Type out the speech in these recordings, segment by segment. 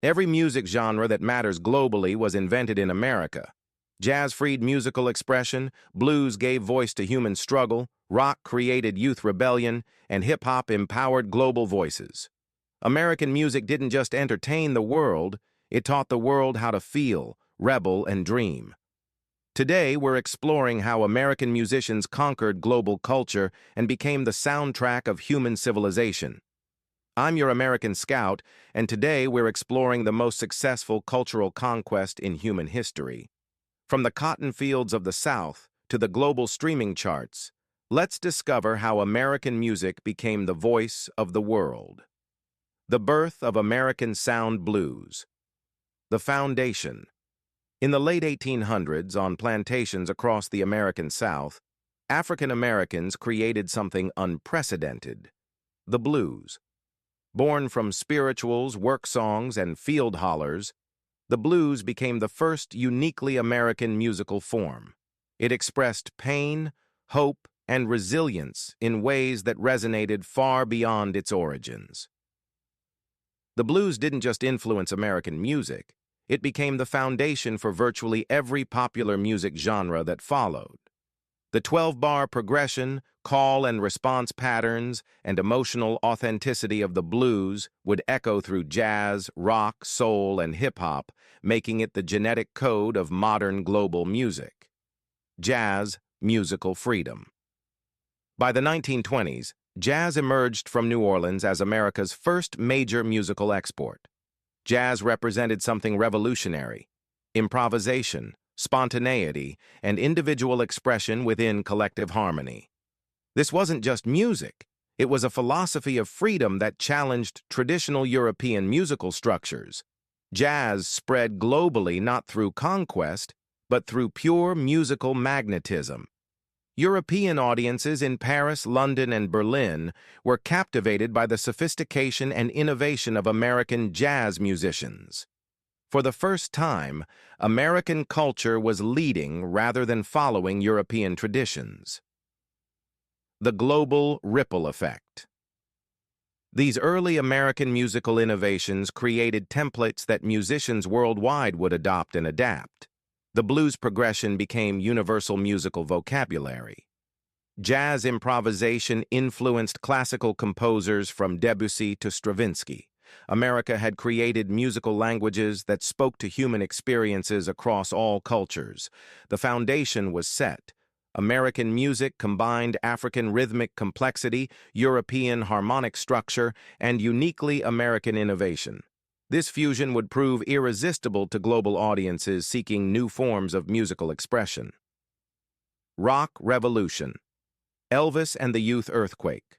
Every music genre that matters globally was invented in America. Jazz freed musical expression, blues gave voice to human struggle, rock created youth rebellion, and hip-hop empowered global voices. American music didn't just entertain the world, it taught the world how to feel, rebel, and dream. Today, we're exploring how American musicians conquered global culture and became the soundtrack of human civilization. I'm your American Scout, and today we're exploring the most successful cultural conquest in human history. From the cotton fields of the South to the global streaming charts, let's discover how American music became the voice of the world. The birth of American sound blues. The foundation. In the late 1800s, on plantations across the American South, African Americans created something unprecedented: the blues. Born from spirituals, work songs, and field hollers, the blues became the first uniquely American musical form. It expressed pain, hope, and resilience in ways that resonated far beyond its origins. The blues didn't just influence American music, it became the foundation for virtually every popular music genre that followed. The 12-bar progression, call and response patterns, and emotional authenticity of the blues would echo through jazz, rock, soul, and hip-hop, making it the genetic code of modern global music. Jazz, musical freedom. By the 1920s, jazz emerged from New Orleans as America's first major musical export. Jazz represented something revolutionary: improvisation, spontaneity, and individual expression within collective harmony. This wasn't just music, it was a philosophy of freedom that challenged traditional European musical structures. Jazz spread globally not through conquest, but through pure musical magnetism. European audiences in Paris, London, and Berlin were captivated by the sophistication and innovation of American jazz musicians. For the first time, American culture was leading rather than following European traditions. The global ripple effect. These early American musical innovations created templates that musicians worldwide would adopt and adapt. The blues progression became universal musical vocabulary. Jazz improvisation influenced classical composers from Debussy to Stravinsky. America had created musical languages that spoke to human experiences across all cultures. The foundation was set. American music combined African rhythmic complexity, European harmonic structure, and uniquely American innovation. This fusion would prove irresistible to global audiences seeking new forms of musical expression. Rock Revolution. Elvis and the Youth Earthquake.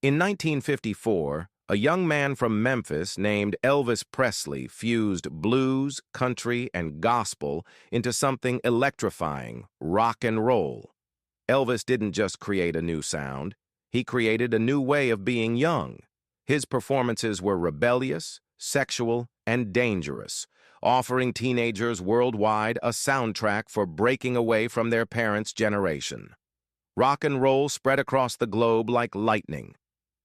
In 1954, a young man from Memphis named Elvis Presley fused blues, country, and gospel into something electrifying: rock and roll. Elvis didn't just create a new sound, he created a new way of being young. His performances were rebellious, sexual, and dangerous, offering teenagers worldwide a soundtrack for breaking away from their parents' generation. Rock and roll spread across the globe like lightning.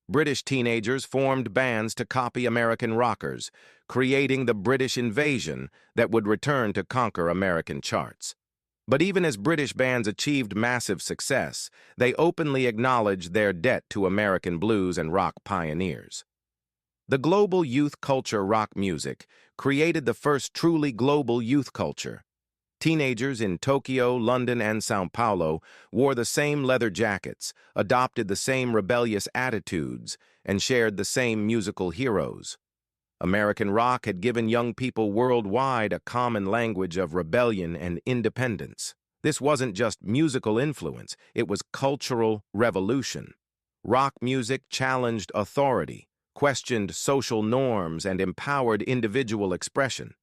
British teenagers formed bands to copy American rockers, creating the British invasion that would return to conquer American charts. But even as British bands achieved massive success, they openly acknowledged their debt to American blues and rock pioneers. The global youth culture rock music created the first truly global youth culture. Teenagers in Tokyo, London, and São Paulo wore the same leather jackets, adopted the same rebellious attitudes, and shared the same musical heroes. American rock had given young people worldwide a common language of rebellion and independence. This wasn't just musical influence, it was cultural revolution. Rock music challenged authority, questioned social norms, and empowered individual expression.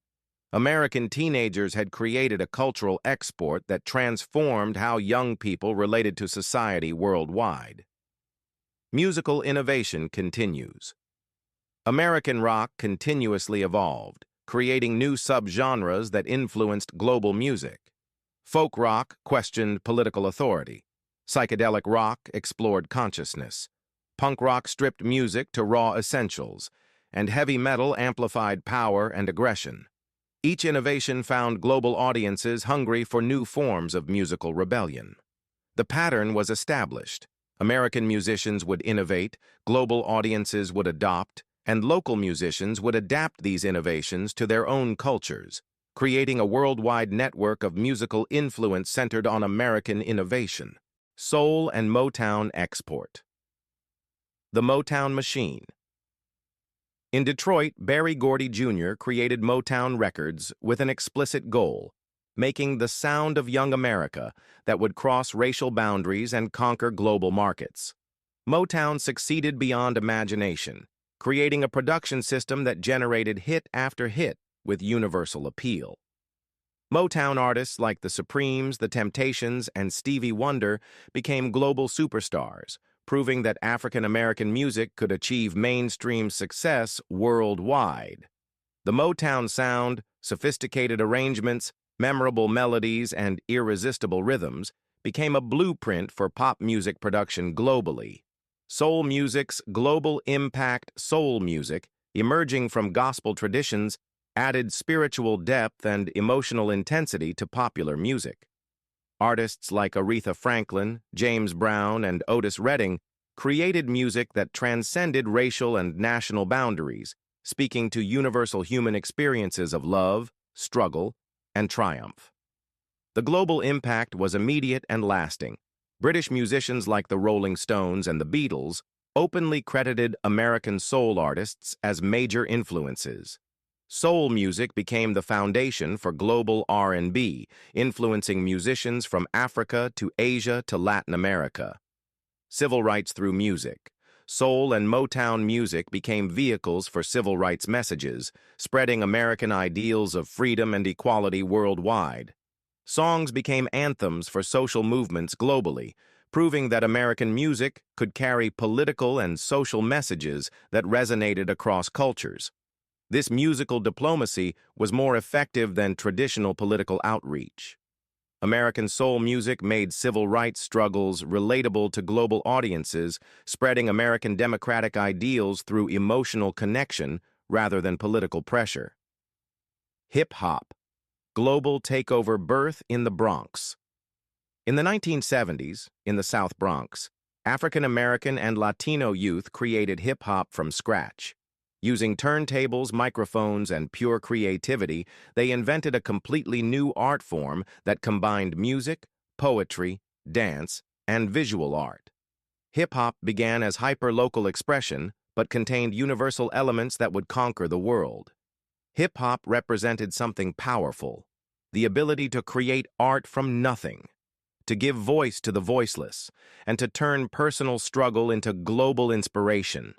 American teenagers had created a cultural export that transformed how young people related to society worldwide. Musical innovation continues. American rock continuously evolved, creating new subgenres that influenced global music. Folk rock questioned political authority. Psychedelic rock explored consciousness. Punk rock stripped music to raw essentials, and heavy metal amplified power and aggression. Each innovation found global audiences hungry for new forms of musical rebellion. The pattern was established. American musicians would innovate, global audiences would adopt, and local musicians would adapt these innovations to their own cultures, creating a worldwide network of musical influence centered on American innovation. Soul and Motown export. The Motown Machine. In Detroit, Berry Gordy Jr. created Motown Records with an explicit goal, making the sound of young America that would cross racial boundaries and conquer global markets. Motown succeeded beyond imagination, creating a production system that generated hit after hit with universal appeal. Motown artists like the Supremes, the Temptations, and Stevie Wonder became global superstars, proving that African-American music could achieve mainstream success worldwide. The Motown sound, sophisticated arrangements, memorable melodies, and irresistible rhythms became a blueprint for pop music production globally. Soul music's global impact, soul music, emerging from gospel traditions, added spiritual depth and emotional intensity to popular music. Artists like Aretha Franklin, James Brown, and Otis Redding created music that transcended racial and national boundaries, speaking to universal human experiences of love, struggle, and triumph. The global impact was immediate and lasting. British musicians like the Rolling Stones and the Beatles openly credited American soul artists as major influences. Soul music became the foundation for global R&B, influencing musicians from Africa to Asia to Latin America. Civil rights through music. Soul and Motown music became vehicles for civil rights messages, spreading American ideals of freedom and equality worldwide. Songs became anthems for social movements globally, proving that American music could carry political and social messages that resonated across cultures. This musical diplomacy was more effective than traditional political outreach. American soul music made civil rights struggles relatable to global audiences, spreading American democratic ideals through emotional connection rather than political pressure. Hip-hop. Global takeover birth in the Bronx. In the 1970s, in the South Bronx, African-American and Latino youth created hip-hop from scratch. Using turntables, microphones, and pure creativity, they invented a completely new art form that combined music, poetry, dance, and visual art. Hip-hop began as hyper-local expression, but contained universal elements that would conquer the world. Hip-hop represented something powerful, the ability to create art from nothing, to give voice to the voiceless, and to turn personal struggle into global inspiration.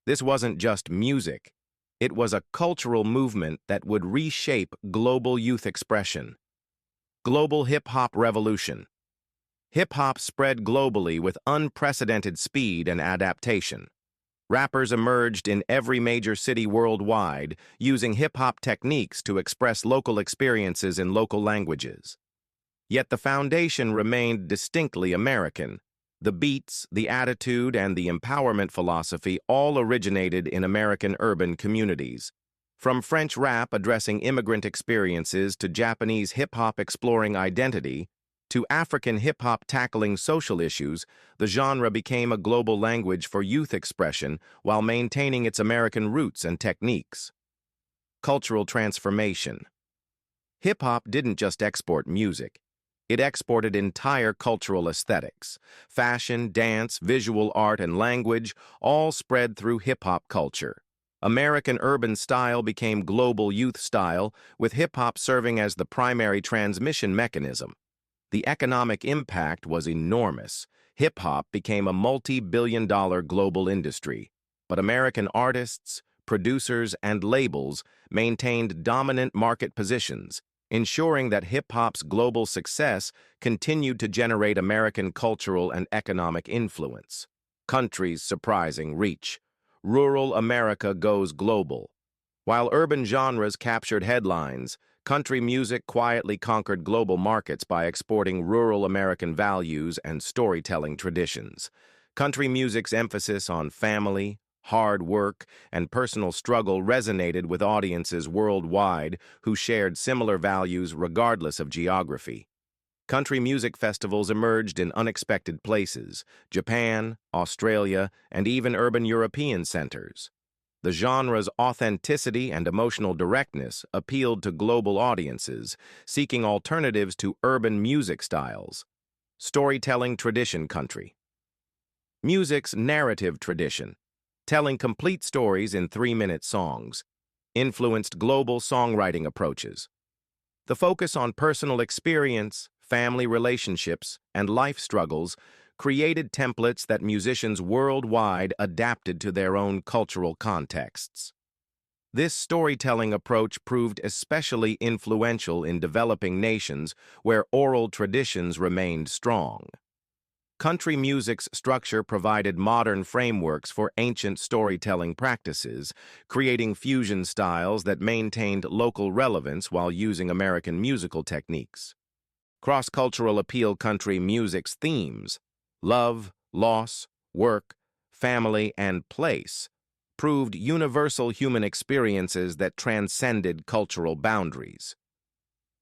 This wasn't just music. It was a cultural movement that would reshape global youth expression. Global hip-hop revolution. Hip-hop spread globally with unprecedented speed and adaptation. Rappers emerged in every major city worldwide, using hip-hop techniques to express local experiences in local languages. Yet the foundation remained distinctly American. The beats, the attitude, and the empowerment philosophy all originated in American urban communities. From French rap addressing immigrant experiences to Japanese hip-hop exploring identity, to African hip-hop tackling social issues, the genre became a global language for youth expression while maintaining its American roots and techniques. Cultural transformation. Hip-hop didn't just export music. It exported entire cultural aesthetics. Fashion, dance, visual art, and language all spread through hip-hop culture. American urban style became global youth style, with hip-hop serving as the primary transmission mechanism. The economic impact was enormous. Hip-hop became a multi-billion-dollar global industry, but American artists, producers, and labels maintained dominant market positions, ensuring that hip-hop's global success continued to generate American cultural and economic influence. Countries' surprising reach. Rural America goes global. While urban genres captured headlines, country music quietly conquered global markets by exporting rural American values and storytelling traditions. Country music's emphasis on family, hard work, and personal struggle resonated with audiences worldwide who shared similar values regardless of geography. Country music festivals emerged in unexpected places: Japan, Australia, and even urban European centers. The genre's authenticity and emotional directness appealed to global audiences, seeking alternatives to urban music styles. Storytelling tradition. Country music's narrative tradition, telling complete stories in 3-minute songs, influenced global songwriting approaches. The focus on personal experience, family relationships, and life struggles created templates that musicians worldwide adapted to their own cultural contexts. This storytelling approach proved especially influential in developing nations where oral traditions remained strong. Country music's structure provided modern frameworks for ancient storytelling practices, creating fusion styles that maintained local relevance while using American musical techniques. Cross-cultural appeal. Country music's themes, love, loss, work, family, and place, proved universal human experiences that transcended cultural boundaries.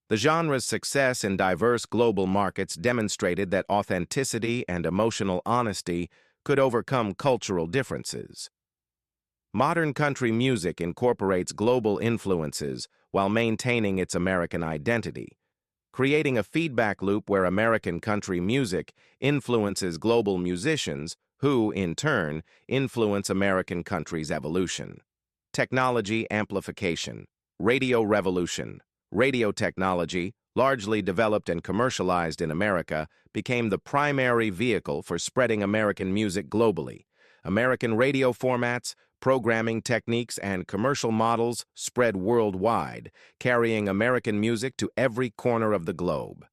The genre's success in diverse global markets demonstrated that authenticity and emotional honesty could overcome cultural differences. Modern country music incorporates global influences while maintaining its American identity, creating a feedback loop where American country music influences global musicians who, in turn, influence American country's evolution. Technology amplification. Radio revolution. Radio technology, largely developed and commercialized in America, became the primary vehicle for spreading American music globally. American radio formats, programming techniques, and commercial models spread worldwide, carrying American music to every corner of the globe.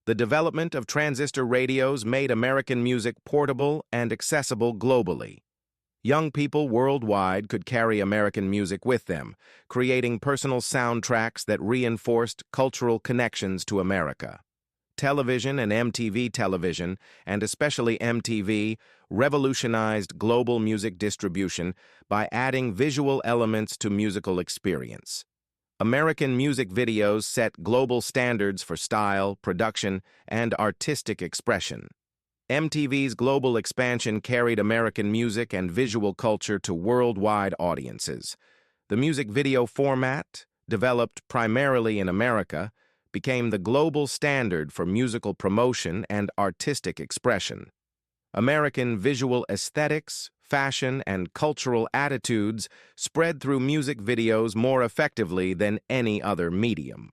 The development of transistor radios made American music portable and accessible globally. Young people worldwide could carry American music with them, creating personal soundtracks that reinforced cultural connections to America. Television and MTV television, and especially MTV, revolutionized global music distribution by adding visual elements to musical experience. American music videos set global standards for style, production, and artistic expression. MTV's global expansion carried American music and visual culture to worldwide audiences. The music video format, developed primarily in America, became the global standard for musical promotion and artistic expression. American visual aesthetics, fashion, and cultural attitudes spread through music videos more effectively than any other medium.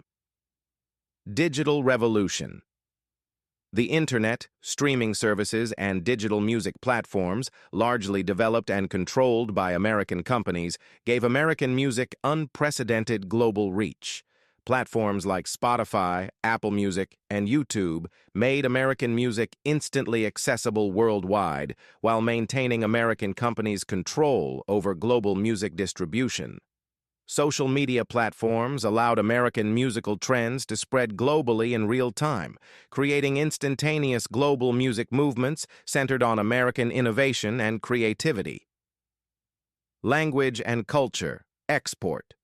Digital revolution. The Internet, streaming services, and digital music platforms, largely developed and controlled by American companies, gave American music unprecedented global reach. Platforms like Spotify, Apple Music, and YouTube made American music instantly accessible worldwide while maintaining American companies' control over global music distribution. Social media platforms allowed American musical trends to spread globally in real time, creating instantaneous global music movements centered on American innovation and creativity. Language and culture. Export.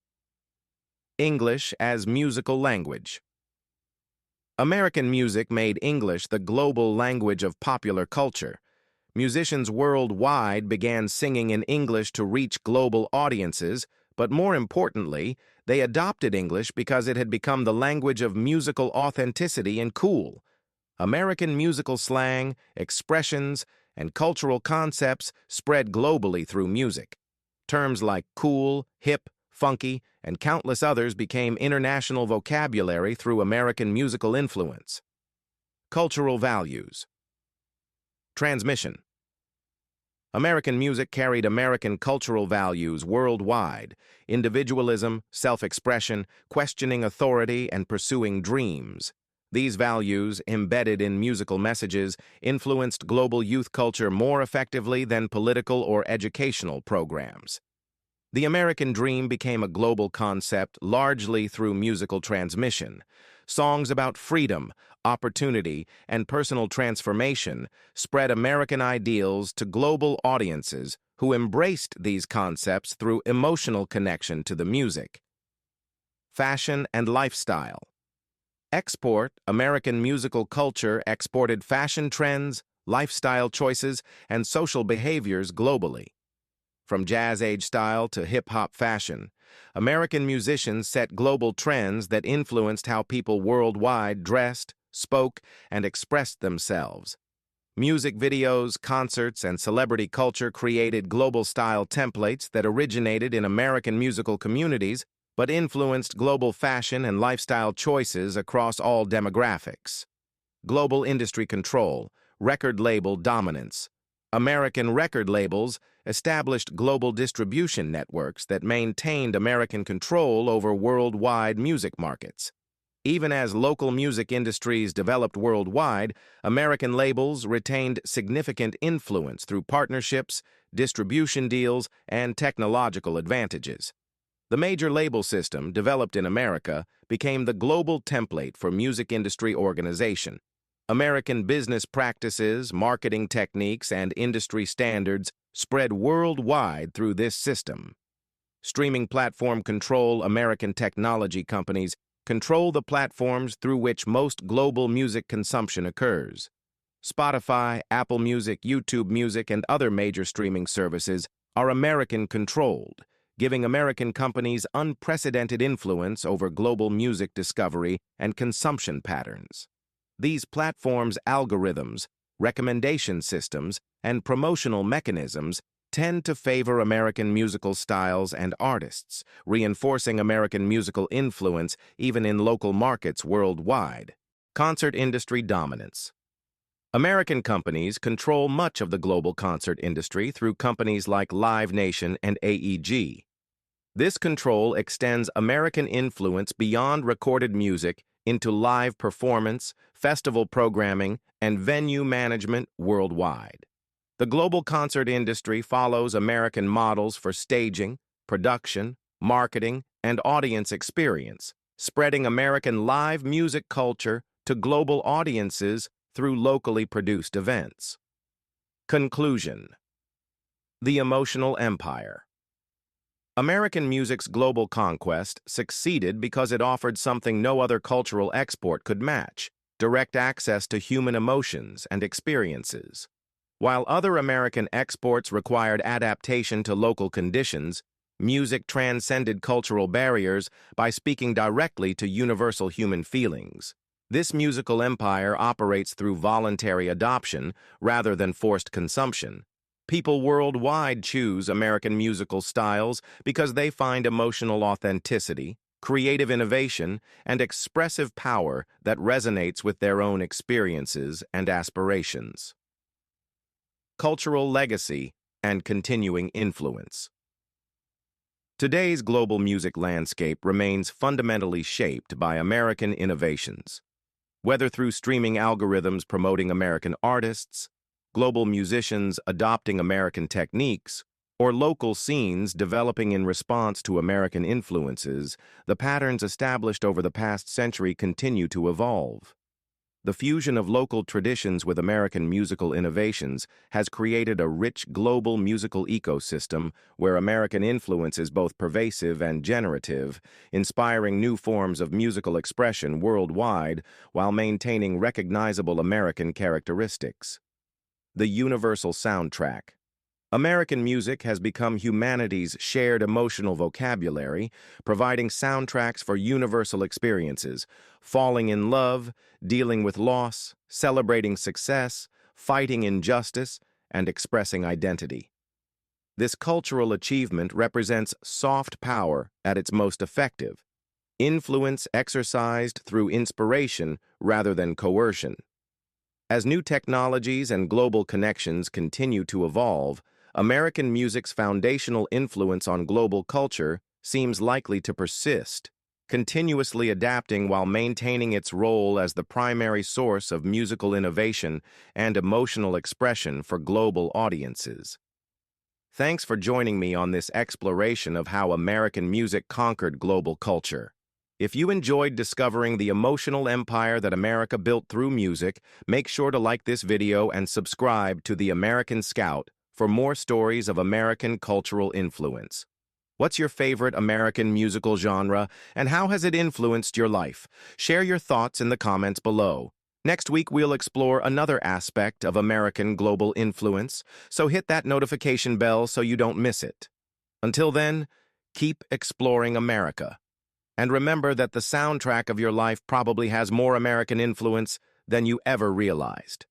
English as musical language. American music made English the global language of popular culture. Musicians worldwide began singing in English to reach global audiences, but more importantly, they adopted English because it had become the language of musical authenticity and cool. American musical slang, expressions, and cultural concepts spread globally through music. Terms like cool, hip, funky, and countless others became international vocabulary through American musical influence. Cultural values. Transmission. American music carried American cultural values worldwide: individualism, self-expression, questioning authority, and pursuing dreams. These values, embedded in musical messages, influenced global youth culture more effectively than political or educational programs. The American dream became a global concept largely through musical transmission. Songs about freedom, opportunity, and personal transformation spread American ideals to global audiences who embraced these concepts through emotional connection to the music. Fashion and lifestyle. American musical culture exported fashion trends, lifestyle choices, and social behaviors globally. From jazz-age style to hip-hop fashion, American musicians set global trends that influenced how people worldwide dressed, spoke, and expressed themselves. Music videos, concerts, and celebrity culture created global-style templates that originated in American musical communities but influenced global fashion and lifestyle choices across all demographics. Global industry control, record label dominance. American record labels established global distribution networks that maintained American control over worldwide music markets. Even as local music industries developed worldwide, American labels retained significant influence through partnerships, distribution deals, and technological advantages. The major label system, developed in America, became the global template for music industry organization. American business practices, marketing techniques, and industry standards spread worldwide through this system. Streaming platform control. American technology companies control the platforms through which most global music consumption occurs. Spotify, Apple Music, YouTube Music, and other major streaming services are American-controlled, giving American companies unprecedented influence over global music discovery and consumption patterns. These platforms' algorithms, recommendation systems, and promotional mechanisms tend to favor American musical styles and artists, reinforcing American musical influence even in local markets worldwide. Concert industry dominance. American companies control much of the global concert industry through companies like Live Nation and AEG. This control extends American influence beyond recorded music into live performance, festival programming, and venue management worldwide. The global concert industry follows American models for staging, production, marketing, and audience experience, spreading American live music culture to global audiences through locally produced events. Conclusion. The emotional empire. American music's global conquest succeeded because it offered something no other cultural export could match: direct access to human emotions and experiences. While other American exports required adaptation to local conditions, music transcended cultural barriers by speaking directly to universal human feelings. This musical empire operates through voluntary adoption rather than forced consumption. People worldwide choose American musical styles because they find emotional authenticity, creative innovation, and expressive power that resonates with their own experiences and aspirations. Cultural legacy and continuing influence. Today's global music landscape remains fundamentally shaped by American innovations. Whether through streaming algorithms promoting American artists, global musicians adopting American techniques, or local scenes developing in response to American influences, the patterns established over the past century continue to evolve. The fusion of local traditions with American musical innovations has created a rich global musical ecosystem where American influence is both pervasive and generative, inspiring new forms of musical expression worldwide while maintaining recognizable American characteristics. The universal soundtrack. American music has become humanity's shared emotional vocabulary, providing soundtracks for universal experiences: falling in love, dealing with loss, celebrating success, fighting injustice, and expressing identity. This cultural achievement represents soft power at its most effective, influence exercised through inspiration rather than coercion. As new technologies and global connections continue to evolve, American music's foundational influence on global culture seems likely to persist, continuously adapting while maintaining its role as the primary source of musical innovation and emotional expression for global audiences. Thanks for joining me on this exploration of how American music conquered global culture. If you enjoyed discovering the emotional empire that America built through music, make sure to like this video and subscribe to the American Scout for more stories of American cultural influence. What's your favorite American musical genre, and how has it influenced your life? Share your thoughts in the comments below. Next week, we'll explore another aspect of American global influence, so hit that notification bell so you don't miss it. Until then, keep exploring America. And remember that the soundtrack of your life probably has more American influence than you ever realized.